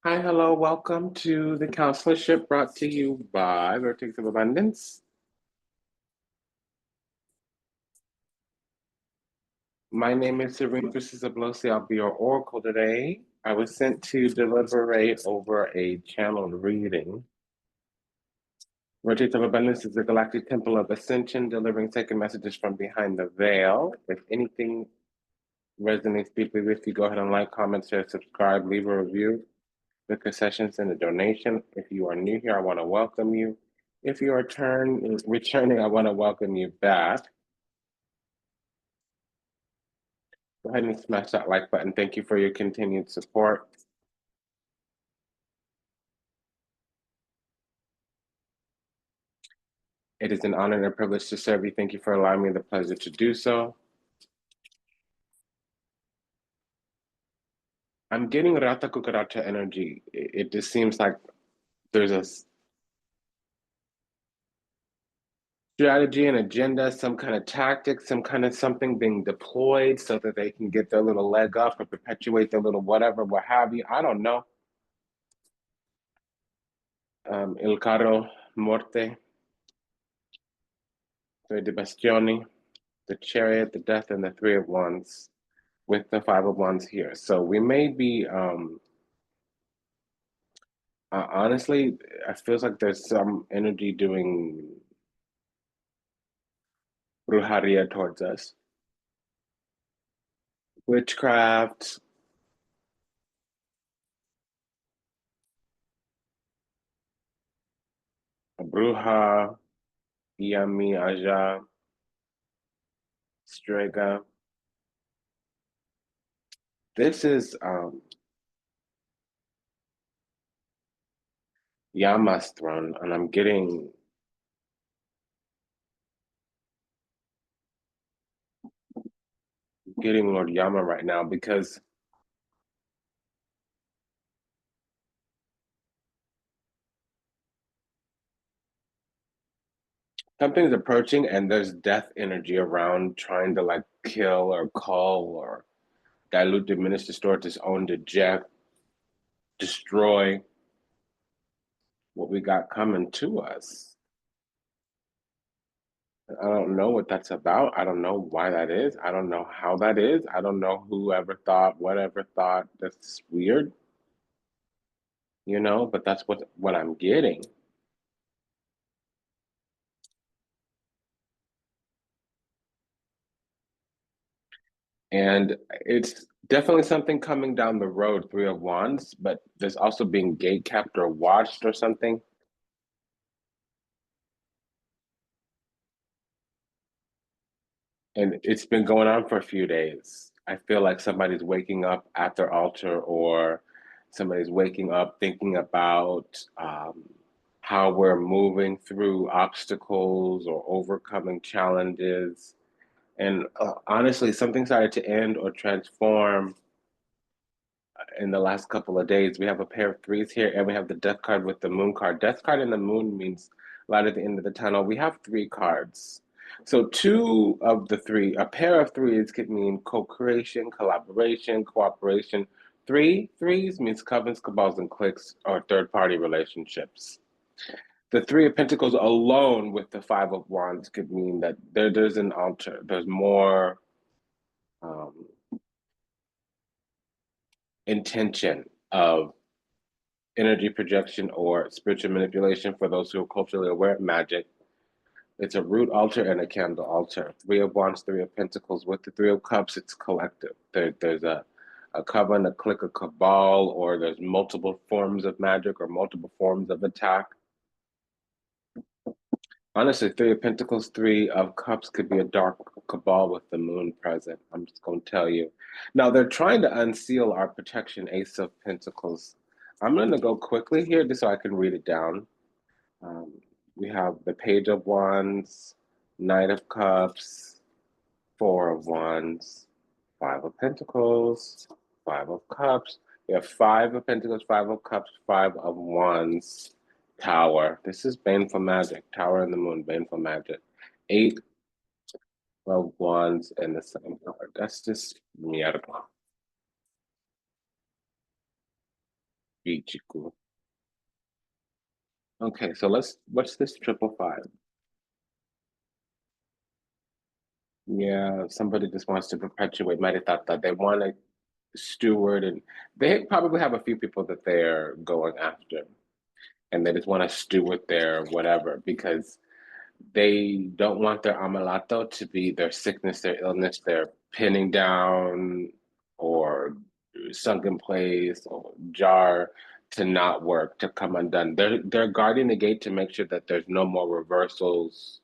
Hi, hello, welcome to the Consularship brought to you by Vertex of Abundance. My name is Serene Priestess Abossi. I'll be your oracle today. I was sent to deliberate over a channeled reading. Vertex of Abundance is a galactic temple of ascension, delivering sacred messages from behind the veil. If anything resonates deeply with you, go ahead and like, comment, share, subscribe, leave a review. Book a session, send a donation. If you are new here, I want to welcome you. If you are returning, I want to welcome you back. Go ahead and smash that like button. Thank you for your continued support. It is an honor and a privilege to serve you. Thank you for allowing me the pleasure to do so. I'm getting Rata Kukarata energy. It just seems like there's a strategy and agenda, some kind of tactic, some kind of something being deployed so that they can get their little leg up or perpetuate their little whatever, what have you. I don't know. Il Carro Morte, Three di Bastioni, the Chariot, the Death, and the Three of Wands, with the Five of Wands here. So we may be, honestly, it feels like there's some energy doing brujeria towards us. Witchcraft, bruja, yami, aja, strega. This is Yama's throne, and I'm getting Lord Yama right now because something's approaching and there's death energy around trying to like kill or cull or dilute, diminish, distort, disown, deject, destroy what we got coming to us. I don't know what that's about. I don't know why that is. I don't know how that is. I don't know whoever thought, whatever thought. That's weird, but that's what I'm getting. And it's definitely something coming down the road, Three of Wands, but there's also being gate kept or watched or something. And it's been going on for a few days. I feel like somebody's waking up at their altar or somebody's waking up thinking about how we're moving through obstacles or overcoming challenges. And honestly, something started to end or transform in the last couple of days. We have a pair of threes here, and we have the death card with the moon card. Death card and the moon means light at the end of the tunnel. We have three cards. So two of the three, a pair of threes could mean co-creation, collaboration, cooperation. Three threes means covens, cabals, and cliques, or third-party relationships. The Three of Pentacles alone with the Five of Wands could mean that there's an altar. There's more um, intention of energy projection or spiritual manipulation for those who are culturally aware of magic. It's a root altar and a candle altar. Three of Wands, Three of Pentacles. With the Three of Cups, it's collective. There's a coven, a clique, a cabal, or there's multiple forms of magic or multiple forms of attack. Honestly, Three of Pentacles, Three of Cups could be a dark cabal with the moon present. I'm just going to tell you. Now, they're trying to unseal our protection, Ace of Pentacles. I'm going to go quickly here just so I can read it down. Um, we have the Page of Wands, Knight of Cups, Four of Wands, Five of Pentacles, Five of Cups. We have Five of Pentacles, Five of Cups, Five of Wands, Tower. This is Baneful Magic. Tower and the Moon, Baneful Magic. Eight of Wands and the same card. That's just mierda. Ichiku. Okay, so what's this 555? Yeah, somebody just wants to perpetuate Maritata. They want to steward, and they probably have a few people that they're going after, and they just want to steward their whatever because they don't want their amalato to be their sickness, their illness, their pinning down or sunk in place or jar to not work, to come undone. They're guarding the gate to make sure that there's no more reversals.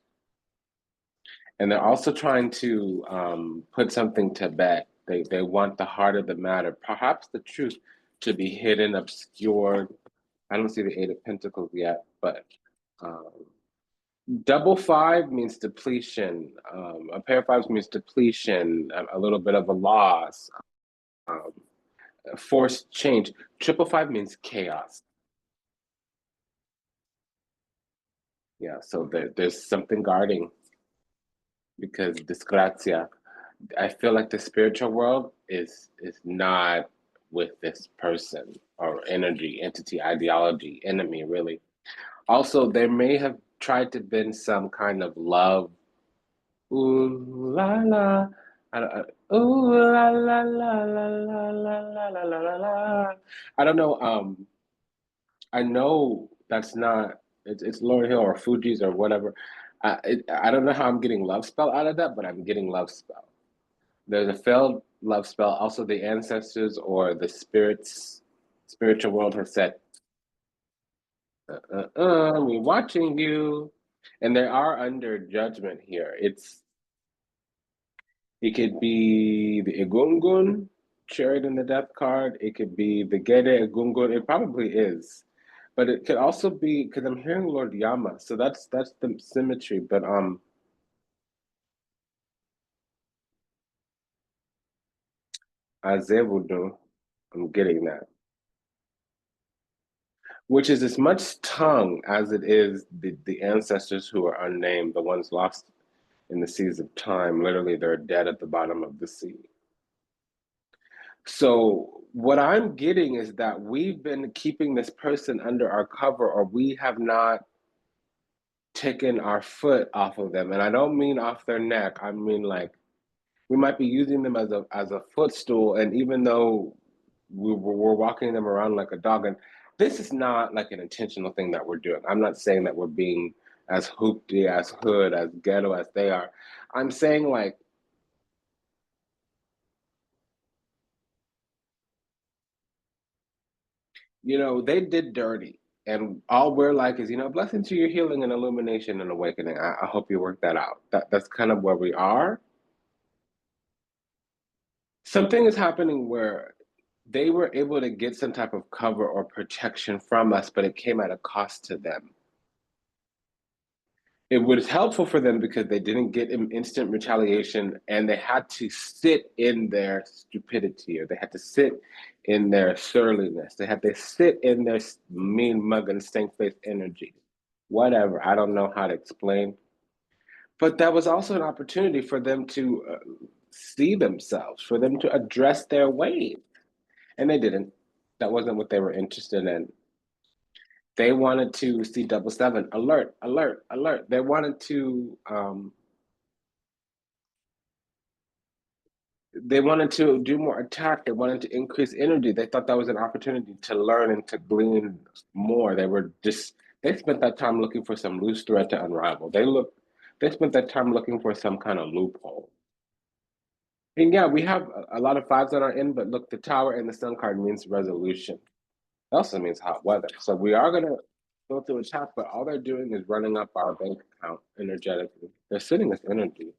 And they're also trying to put something to bed. They want the heart of the matter, perhaps the truth, to be hidden, obscured. I don't see the Eight of Pentacles yet, but um, double five means depletion. A pair of fives means depletion, a little bit of a loss, um, forced change. Triple five means chaos. Yeah, so there's something guarding because disgrazia. I feel like the spiritual world is not with this person or energy, entity, ideology, enemy, really. Also, there may have tried to been some kind of love. Ooh la la. Ooh la la la la la la la la la la la. I don't know. I know that's not. It's Lauryn Hill or Fuji's or whatever. I don't know how I'm getting love spell out of that, but I'm getting love spell. There's a failed love spell. Also, the ancestors or the spiritual world has said, we're watching you. And they are under judgment here. It could be the Egungun, chariot in the death card. It could be the Gede Egungun. It probably is. But it could also be because I'm hearing Lord Yama. So that's the symmetry. But Azevudu, I'm getting that. Which is as much tongue as it is the ancestors who are unnamed, the ones lost in the seas of time. Literally, they're dead at the bottom of the sea. So, what I'm getting is that we've been keeping this person under our cover, or we have not taken our foot off of them. And I don't mean off their neck, I mean like we might be using them as a footstool, and even though we're walking them around like a dog, and this is not like an intentional thing that we're doing. I'm not saying that we're being as hoopty, as hood, as ghetto as they are. I'm saying like, they did dirty. And all we're like is, blessing to your healing and illumination and awakening. I hope you work that out. That's kind of where we are. Something is happening where they were able to get some type of cover or protection from us, but it came at a cost to them. It was helpful for them because they didn't get instant retaliation and they had to sit in their stupidity, or they had to sit in their surliness. They had to sit in their mean mug and stank face energy. Whatever. I don't know how to explain. But that was also an opportunity for them to see themselves, for them to address their ways. And they didn't. That wasn't what they were interested in. They wanted to see double seven, alert, alert, alert. They wanted to do more attack. They wanted to increase energy. They thought that was an opportunity to learn and to glean more. They spent that time looking for some loose thread to unravel. They spent that time looking for some kind of loophole. And yeah, we have a lot of fives on our end, but look, the tower and the sun card means resolution. It also means hot weather. So we are gonna go through a chat, but all they're doing is running up our bank account energetically. They're sitting with energy,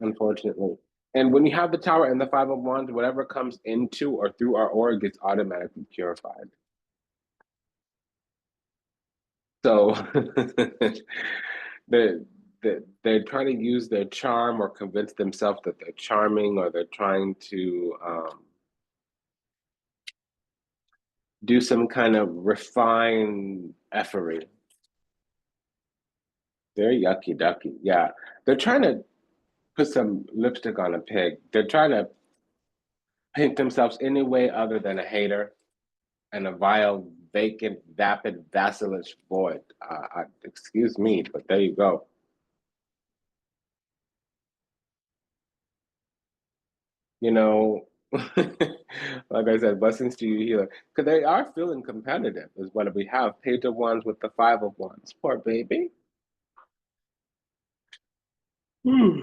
unfortunately. And when you have the tower and the five of wands, whatever comes into or through our aura gets automatically purified. So they're, they're trying to use their charm or convince themselves that they're charming, or they're trying to do some kind of refined effery. They're yucky ducky. Yeah. They're trying to put some lipstick on a pig. They're trying to paint themselves any way other than a hater. and a vile, vacant, vapid, vacillous void. Excuse me, but there you go. You know, like I said, blessings to you, healer. Because they are feeling competitive, is what we have. Page of Wands with the Five of Wands. Poor baby. Hmm.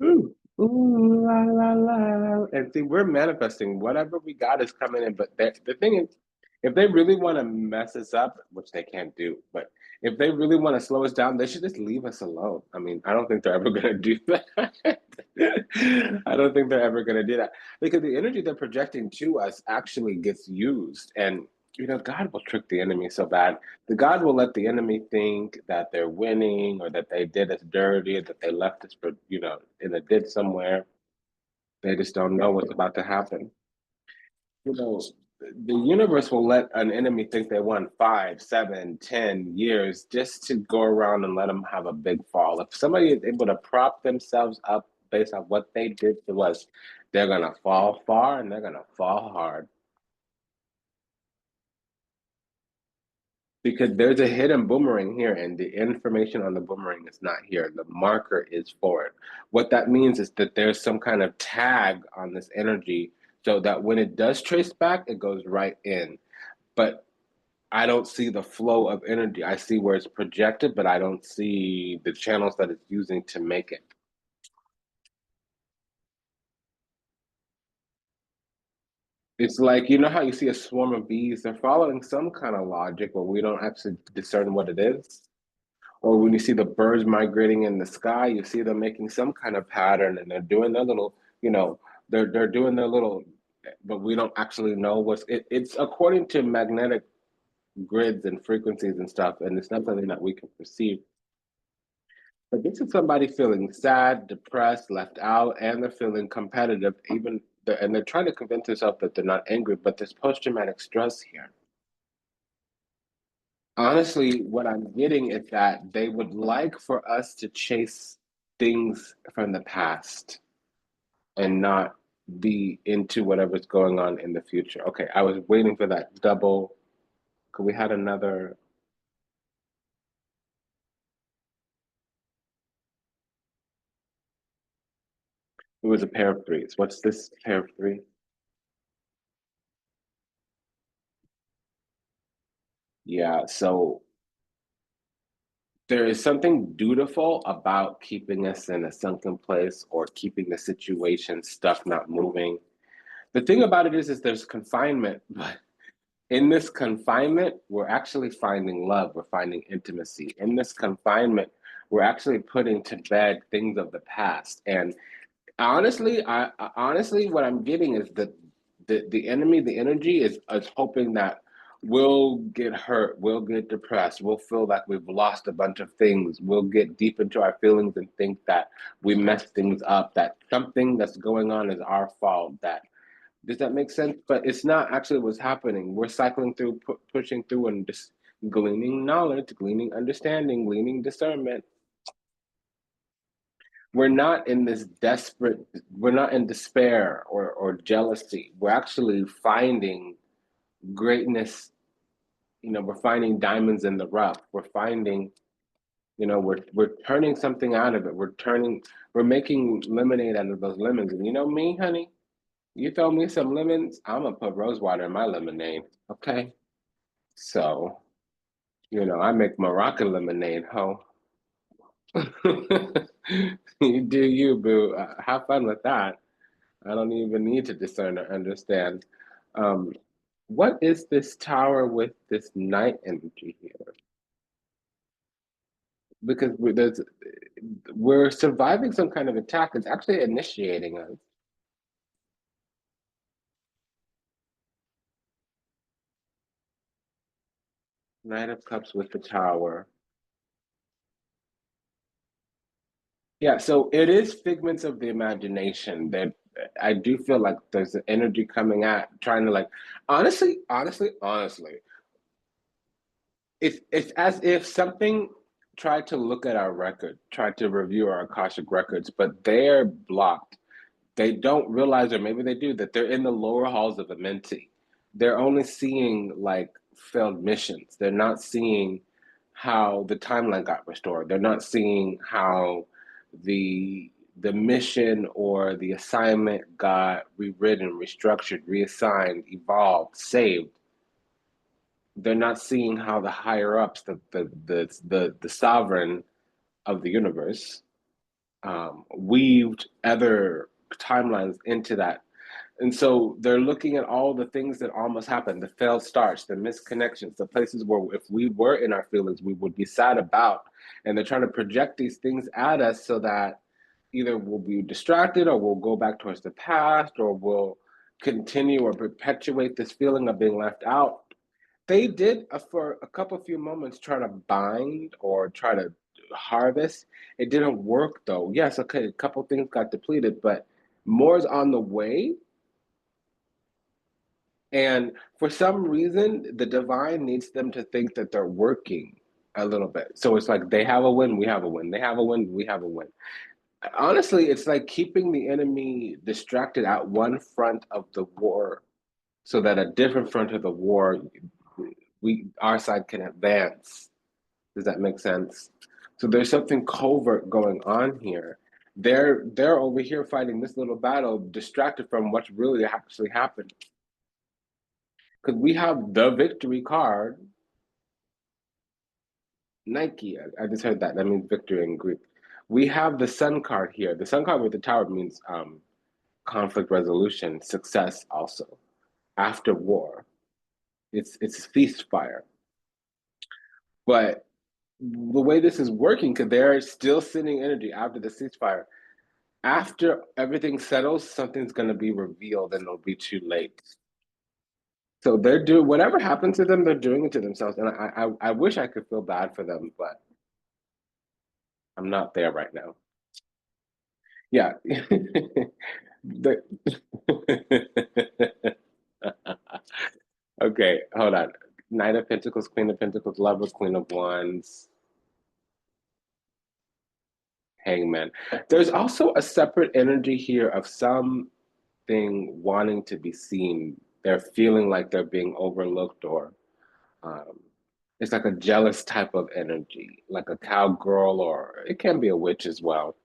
Ooh, ooh, la la la. And see, we're manifesting whatever we got is coming in. But the thing is, if they really want to mess us up, which they can't do, but if they really want to slow us down, they should just leave us alone. I mean, I don't think they're ever going to do that. I don't think they're ever going to do that because the energy they're projecting to us actually gets used. And, God will trick the enemy so bad. The God will let the enemy think that they're winning or that they did us dirty or that they left us for, in a ditch somewhere. They just don't know what's about to happen. You know, the universe will let an enemy think they won 5, 7, 10 years just to go around and let them have a big fall. If somebody is able to prop themselves up based on what they did to us, they're gonna fall far and they're gonna fall hard. Because there's a hidden boomerang here, and the information on the boomerang is not here. The marker is for it. What that means is that there's some kind of tag on this energy so that when it does trace back, it goes right in. But I don't see the flow of energy. I see where it's projected, but I don't see the channels that it's using to make it. It's like, how you see a swarm of bees, they're following some kind of logic, but we don't actually discern what it is. Or when you see the birds migrating in the sky, you see them making some kind of pattern and they're doing their little, they're doing their little, but we don't actually know it's according to magnetic grids and frequencies and stuff, and it's not something that we can perceive. But this is somebody feeling sad, depressed, left out, and they're feeling competitive, and they're trying to convince themselves that they're not angry, but there's post-traumatic stress here. Honestly, what I'm getting is that they would like for us to chase things from the past and not be into whatever's going on in the future. Okay, I was waiting for that double. Could we had another? It was a pair of threes. What's this pair of three? Yeah, so there is something dutiful about keeping us in a sunken place or keeping the situation stuck, not moving. The thing about it is there's confinement, but in this confinement, we're actually finding love, we're finding intimacy. In this confinement, we're actually putting to bed things of the past. And honestly, what I'm getting is that the enemy, the energy is hoping that we'll get hurt, we'll get depressed, we'll feel like we've lost a bunch of things, we'll get deep into our feelings and think that we messed things up, that something that's going on is our fault, that does that make sense? But it's not actually what's happening. We're cycling through, pushing through, and just gleaning knowledge, gleaning understanding, gleaning discernment. We're not in despair or jealousy. We're actually finding greatness. We're finding diamonds in the rough. We're finding, we're turning something out of it. We're making lemonade out of those lemons. And you know me, honey, you throw me some lemons, I'm gonna put rose water in my lemonade. Okay. So, I make Moroccan lemonade, ho. You do you, boo. Have fun with that. I don't even need to discern or understand. Um, what is this tower with this night energy here? Because we're surviving some kind of attack. It's actually initiating us. Knight of Cups with the tower. Yeah, so it is figments of the imagination that I do feel like there's an energy coming at trying to like honestly, it's as if something tried to look at our record, tried to review our Akashic records, but they're blocked. they don't realize, or maybe they do, that they're in the lower halls of a mentee. They're only seeing like failed missions. They're not seeing how the timeline got restored. They're not seeing how the the mission or the assignment got rewritten, restructured, reassigned, evolved, saved. They're not seeing how the higher ups, the sovereign of the universe, weaved other timelines into that. And so they're looking at all the things that almost happened, the failed starts, the misconnections, the places where if we were in our feelings, we would be sad about. And they're trying to project these things at us so that either we'll be distracted or we'll go back towards the past or we'll continue or perpetuate this feeling of being left out. They did, for a couple few moments, try to bind or try to harvest. It didn't work though. Yes, okay, a couple things got depleted, but more is on the way. And for some reason, the divine needs them to think that they're working a little bit. So it's like they have a win, we have a win. They have a win, we have a win. Honestly, it's like keeping the enemy distracted at one front of the war so that a different front of the war, our side can advance. Does that make sense? So there's something covert going on here. They're over here fighting this little battle, distracted from what's really actually happened. Because we have the victory card, Nike. I just heard that. That means victory in Greek. We have the Sun card here. The Sun card with the tower means conflict resolution, success also. After war, it's ceasefire. But the way this is working, because they're still sending energy after the ceasefire. After everything settles, something's going to be revealed and it'll be too late. So they're doing whatever happened to them, they're doing it to themselves. And I wish I could feel bad for them, but I'm not there right now. Yeah. The- okay, hold on. Knight of Pentacles, Queen of Pentacles, Lovers, Queen of Wands, Hangman. There's also a separate energy here of something wanting to be seen. They're feeling like they're being overlooked, or um, it's like a jealous type of energy, like a cowgirl, or it can be a witch as well.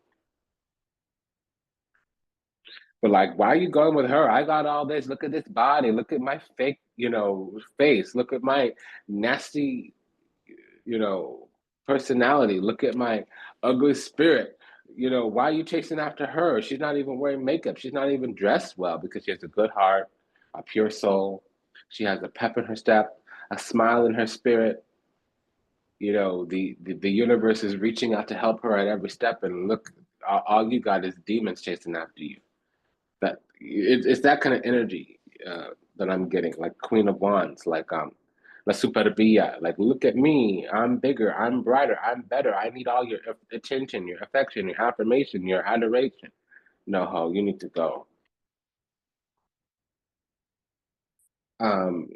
But like, why are you going with her? I got all this. Look at this body. Look at my fake, face. Look at my nasty, you know, personality. Look at my ugly spirit. Why are you chasing after her? She's not even wearing makeup. She's not even dressed well because she has a good heart, a pure soul. She has a pep in her step, a smile in her spirit. The universe is reaching out to help her at every step. And look, all you got is demons chasing after you. It's that kind of energy that I'm getting, like Queen of Wands, like La Superbia, like look at me, I'm bigger, I'm brighter, I'm better. I need all your attention, your affection, your affirmation, your adoration. No, ho, you need to go.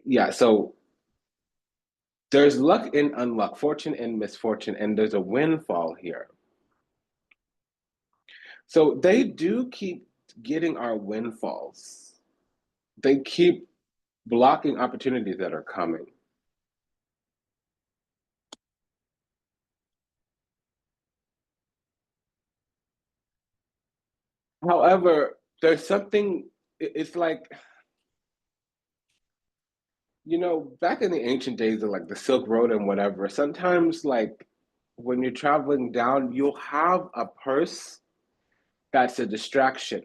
Yeah, so there's luck and unluck, fortune and misfortune, and there's a windfall here. So they do keep getting our windfalls. They keep blocking opportunities that are coming. However, there's something, it's like, back in the ancient days of like the Silk Road and whatever, sometimes like when you're traveling down, you'll have a purse that's a distraction.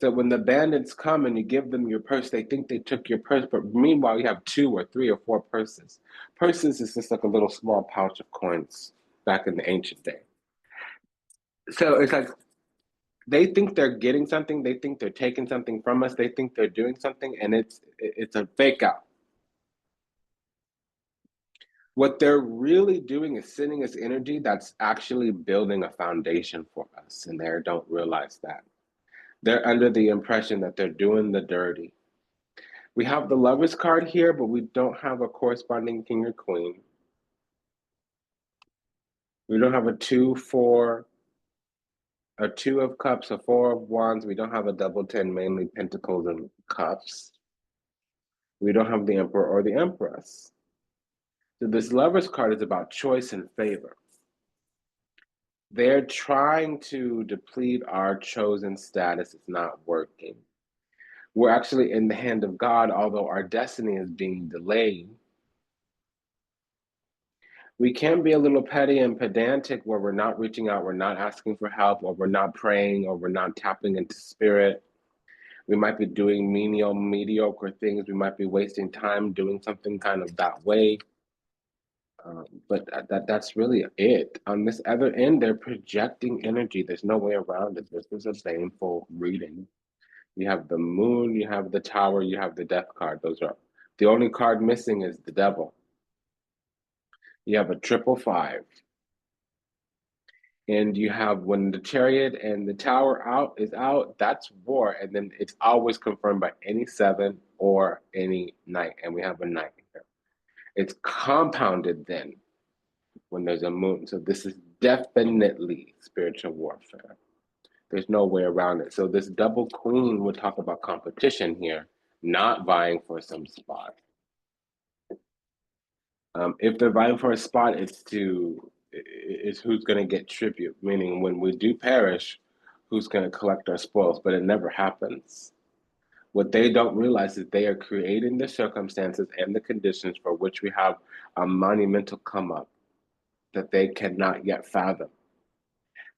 So when the bandits come and you give them your purse, they think they took your purse, but meanwhile you have two or three or four purses. Purses is just like a little small pouch of coins back in the ancient day. So it's like they think they're getting something, they think they're taking something from us, they think they're doing something, and it's a fake out. What they're really doing is sending us energy that's actually building a foundation for us, and they don't realize that. They're under the impression that they're doing the dirty. We have the Lovers card here, but we don't have a corresponding king or queen. We don't have a 2, 4, a Two of Cups, a Four of Wands. We don't have a double 10, mainly Pentacles and Cups. We don't have the Emperor or the Empress. So this Lover's card is about choice and favor. They're trying to deplete our chosen status. It's not working. We're actually in the hand of God, although our destiny is being delayed. We can be a little petty and pedantic where we're not reaching out, we're not asking for help, or we're not praying, or we're not tapping into spirit. We might be doing menial, mediocre things. We might be wasting time doing something kind of that way. But that's really it. On this other end, they're projecting energy. There's no way around it. This is a painful reading. You have the Moon, you have the Tower, you have the Death card. Those are the only card missing is the Devil. You have a 555. And you have when the Chariot and the Tower is out, that's war. And then it's always confirmed by any 7 or any Knight. And we have a Knight here. It's compounded then when there's a Moon. So this is definitely spiritual warfare. There's no way around it. So this double Queen would talk about competition here, not vying for some spot. If they're vying for a spot, it's who's going to get tribute, meaning when we do perish, who's going to collect our spoils, but it never happens. What they don't realize is they are creating the circumstances and the conditions for which we have a monumental come up that they cannot yet fathom.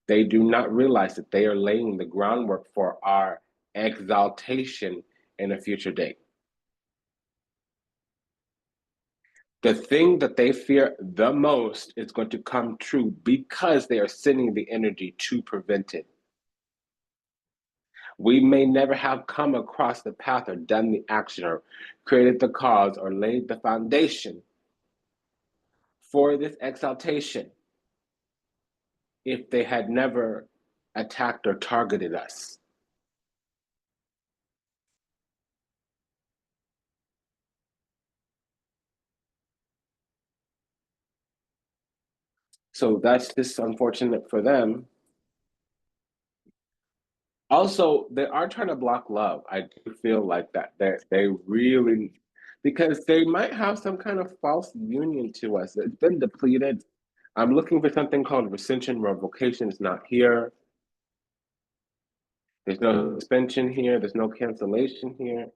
They do not realize that they are laying the groundwork for our exaltation in a future date. The thing that they fear the most is going to come true because they are sending the energy to prevent it. We may never have come across the path or done the action or created the cause or laid the foundation for this exaltation if they had never attacked or targeted us. So that's just unfortunate for them. Also, they are trying to block love. I do feel like that. They really, because they might have some kind of false union to us. It's been depleted. I'm looking for something called rescission. Revocation is not here. There's no suspension here. There's no cancellation here.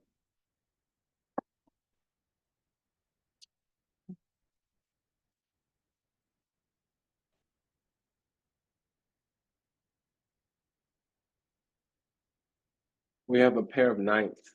We have a pair of knights.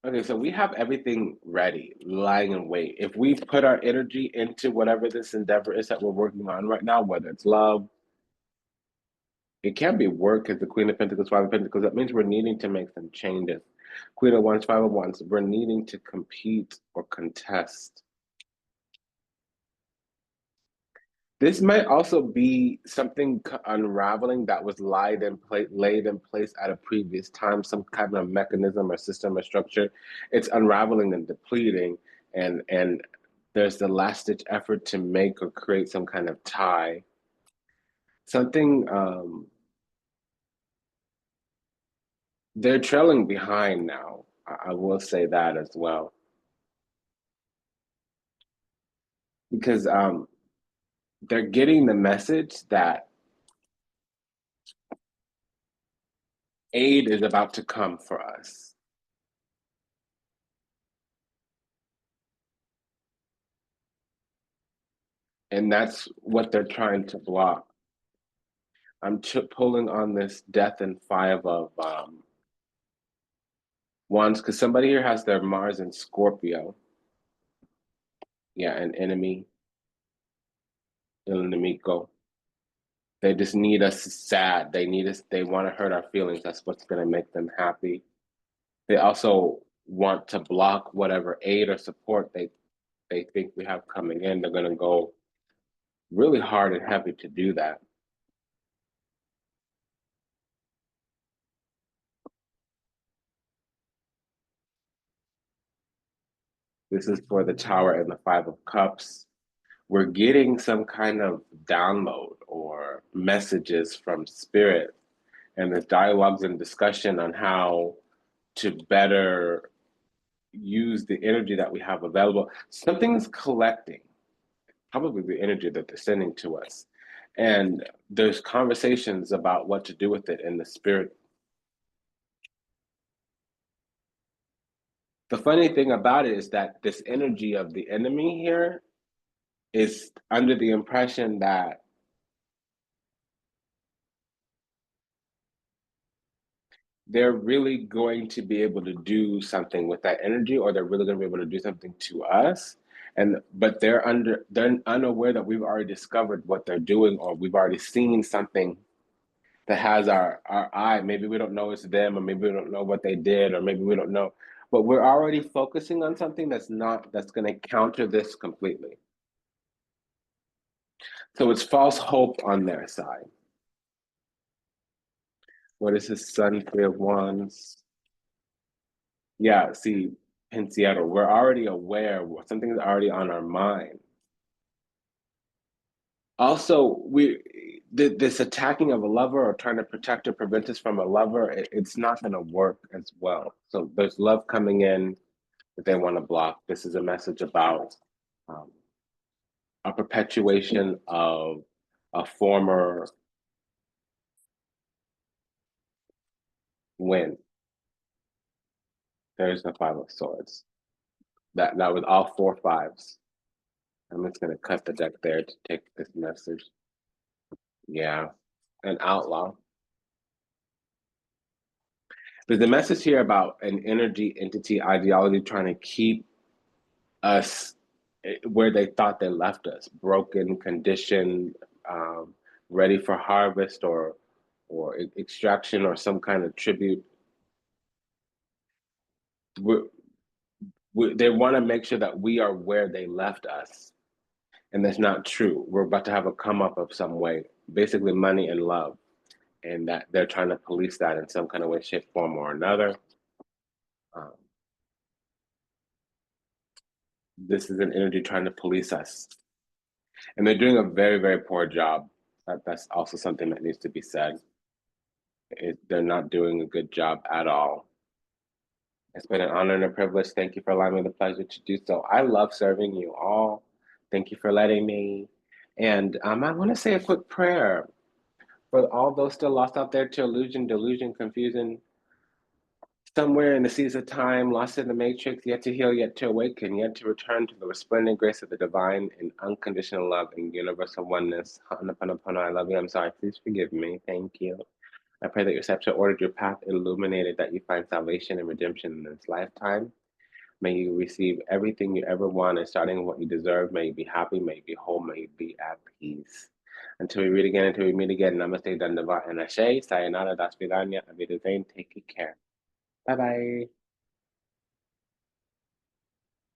Okay, so we have everything ready, lying in wait. If we put our energy into whatever this endeavor is that we're working on right now, whether it's love, it can be work as the Queen of Pentacles, Five of Pentacles. That means we're needing to make some changes. Queen of Wands, Five of Wands, we're needing to compete or contest. This might also be something unraveling that was laid in place at a previous time, some kind of mechanism or system or structure. It's unraveling and depleting, and there's the last ditch effort to make or create some kind of tie. Something they're trailing behind now. I will say that as well, because they're getting the message that aid is about to come for us. And that's what they're trying to block. I'm pulling on this death and Five of Wands because somebody here has their Mars in Scorpio. Yeah, an enemy, il nemico. They just need us sad. They need us. They want to hurt our feelings. That's what's going to make them happy. They also want to block whatever aid or support they think we have coming in. They're going to go really hard and heavy to do that. This is for the Tower and the Five of Cups. We're getting some kind of download or messages from spirit, and there's dialogues and discussion on how to better use the energy that we have available. Something's collecting, probably the energy that they're sending to us. And there's conversations about what to do with it in the spirit. The funny thing about it is that this energy of the enemy here is under the impression that they're really going to be able to do something with that energy, or they're really going to be able to do something to us. And but they're unaware that we've already discovered what they're doing, or we've already seen something that has our eye. Maybe we don't know it's them, or maybe we don't know what they did, or maybe we don't know. But we're already focusing on something that's going to counter this completely. So it's false hope on their side. What is his Sun, Three of Wands? Yeah, see, in Seattle, we're already aware, something's already on our mind. Also, this attacking of a lover or trying to protect or prevent us from a lover, it's not going to work as well. So there's love coming in that they want to block. This is a message about um, a perpetuation of a former win. There's the Five of Swords. That was all four fives. I'm just gonna cut the deck there to take this message. Yeah, an outlaw. There's a message here about an energy, entity, ideology trying to keep us where they thought they left us, broken, conditioned, um, ready for harvest or extraction or some kind of tribute. They want to make sure that we are where they left us, and that's not true. We're about to have a come up of some way, basically money and love, and that they're trying to police that in some kind of way, shape, form, or another. Um, this is an energy trying to police us, and they're doing a very, very poor job. That's also something that needs to be said. They're not doing a good job at all. It's been an honor and a privilege. Thank you for allowing me the pleasure to do so. I love serving you all. Thank you for letting me. And I want to say a quick prayer for all those still lost out there to illusion, delusion, confusion, somewhere in the seas of time, lost in the matrix, yet to heal, yet to awaken, yet to return to the resplendent grace of the divine and unconditional love and universal oneness. Ho'oponopono, I love you. I'm sorry. Please forgive me. Thank you. I pray that your steps are ordered, your path illuminated, that you find salvation and redemption in this lifetime. May you receive everything you ever wanted, starting with what you deserve. May you be happy, may you be whole, may you be at peace. Until we read again, until we meet again, namaste, dandava, and ashe, sayonara, das vidanya, avidazain, take care. Bye bye.